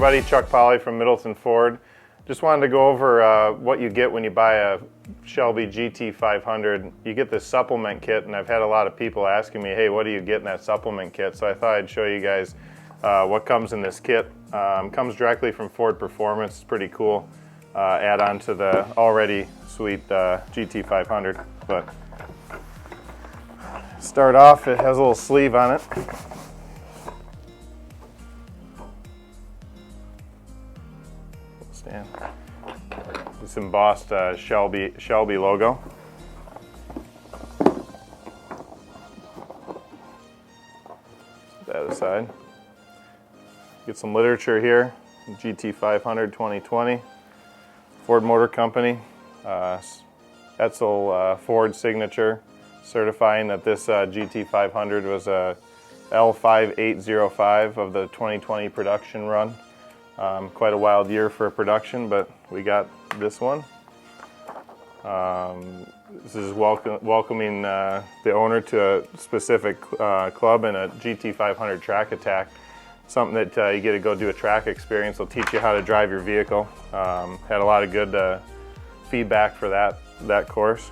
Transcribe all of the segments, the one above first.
everybody, Chuck Polly from Middleton Ford. Just wanted to go over what you get when you buy a Shelby GT500. You get this supplement kit, and I've had a lot of people asking me, hey, what do you get in that supplement kit? So I thought I'd show you guys what comes in this kit. Comes directly from Ford Performance. It's pretty cool. Add on to the already sweet GT500. But start off, it has a little sleeve on it. Stand. This embossed Shelby logo. Set that aside. Get some literature here. GT500 2020. Ford Motor Company. Etzel Ford signature certifying that this GT500 was a L5805 of the 2020 production run. Quite a wild year for production, but we got this one. This is welcoming the owner to a specific club and a GT500 track attack. Something that you get to go do a track experience. They'll teach you how to drive your vehicle. Had a lot of good feedback for that course.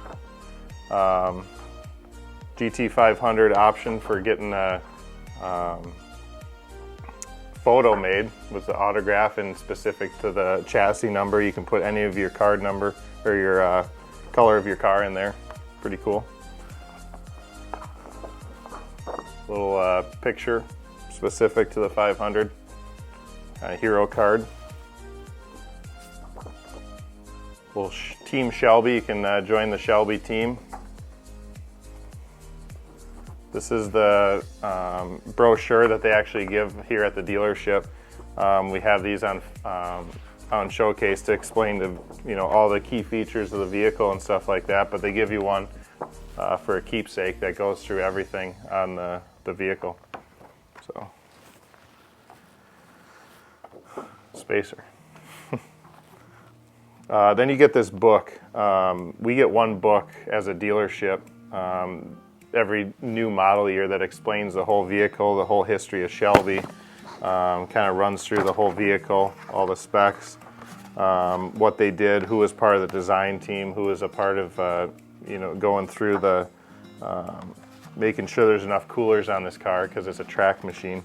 GT500 option for getting a photo made with the autograph and specific to the chassis number. You can put any of your card number or your color of your car in there. Pretty cool. Little picture specific to the 500. Hero card. Little Team Shelby. You can join the Shelby team. This is the brochure that they actually give here at the dealership. We have these on showcase to explain all the key features of the vehicle and stuff like that. But they give you one for a keepsake that goes through everything on the vehicle. So, spacer. Then you get this book. We get one book as a dealership. Every new model year that explains the whole vehicle, the whole history of Shelby, kind of runs through the whole vehicle, all the specs, what they did, who was part of the design team, who was a part of going through the making sure there's enough coolers on this car because it's a track machine,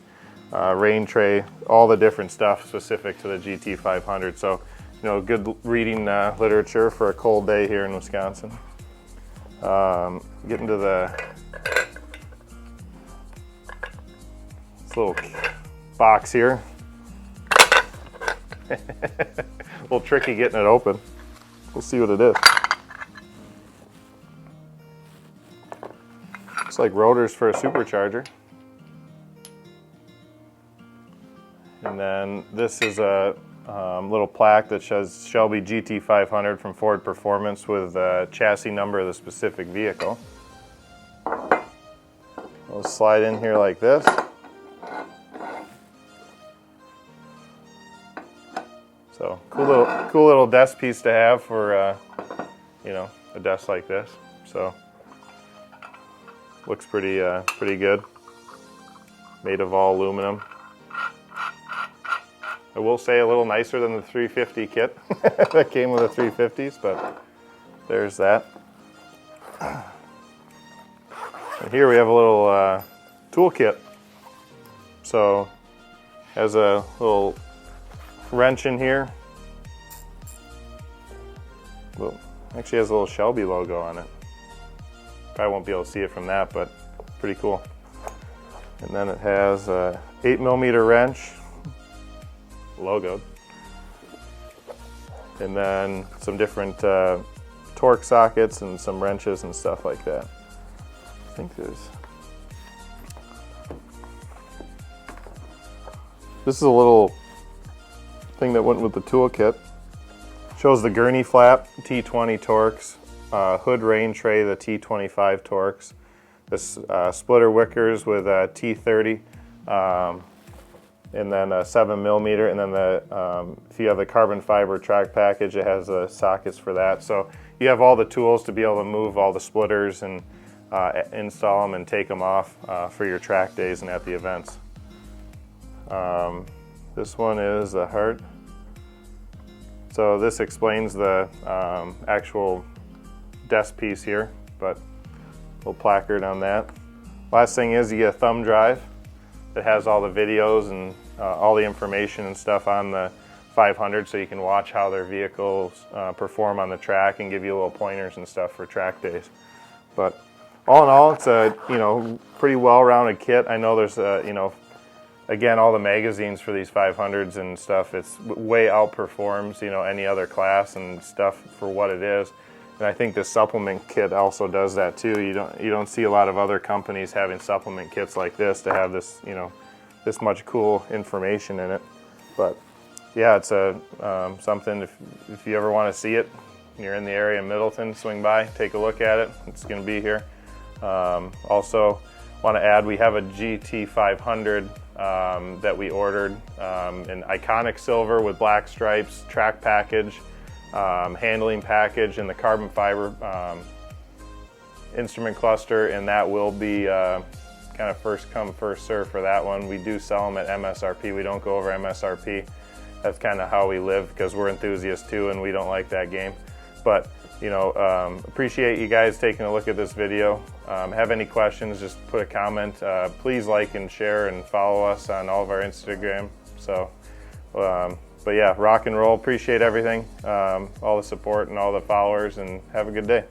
rain tray, all the different stuff specific to the GT500. So good reading literature for a cold day here in Wisconsin. Get into this little box here. A little tricky getting it open. We'll see what it is. Looks like rotors for a supercharger. And then this is a little plaque that says Shelby GT500 from Ford Performance with the chassis number of the specific vehicle. We'll slide in here like this. So cool little desk piece to have for a desk like this. So looks pretty good. Made of all aluminum. I will say a little nicer than the 350 kit that came with the 350s, but there's that. And here we have a little tool kit. So has a little wrench in here. Well, actually has a little Shelby logo on it. Probably won't be able to see it from that, but pretty cool. And then it has a 8mm wrench. Logoed, and then some different torque sockets and some wrenches and stuff like that. I think this is a little thing that went with the toolkit. Shows the gurney flap, T20 torques, hood rain tray, the T25 torques, this splitter wickers with a T30. And then a 7mm, and then if you have the carbon fiber track package, it has the sockets for that. So you have all the tools to be able to move all the splitters and install them and take them off for your track days and at the events. This one is the heart. So this explains the actual desk piece here, but little placard on that. Last thing is you get a thumb drive that has all the videos and all the information and stuff on the 500, so you can watch how their vehicles perform on the track and give you little pointers and stuff for track days. But all in all, it's a pretty well-rounded kit. I know there's again, all the magazines for these 500s and stuff, it's way outperforms any other class and stuff for what it is. And I think this supplement kit also does that too. You don't see a lot of other companies having supplement kits like this to have this this much cool information in it. But yeah, it's a something if you ever want to see it, you're in the area in Middleton, swing by, take a look at it. It's going to be here. Also want to add, we have a GT500 that we ordered, an iconic silver with black stripes, track package, handling package, and the carbon fiber instrument cluster, and that will be kind of first come first serve for that one. We do sell them at MSRP. We don't go over MSRP. That's kind of how we live, because we're enthusiasts too and we don't like that game. But appreciate you guys taking a look at this video. Have any questions, just put a comment. Please like and share and follow us on all of our Instagram. So but yeah, rock and roll. Appreciate everything, all the support and all the followers, and have a good day.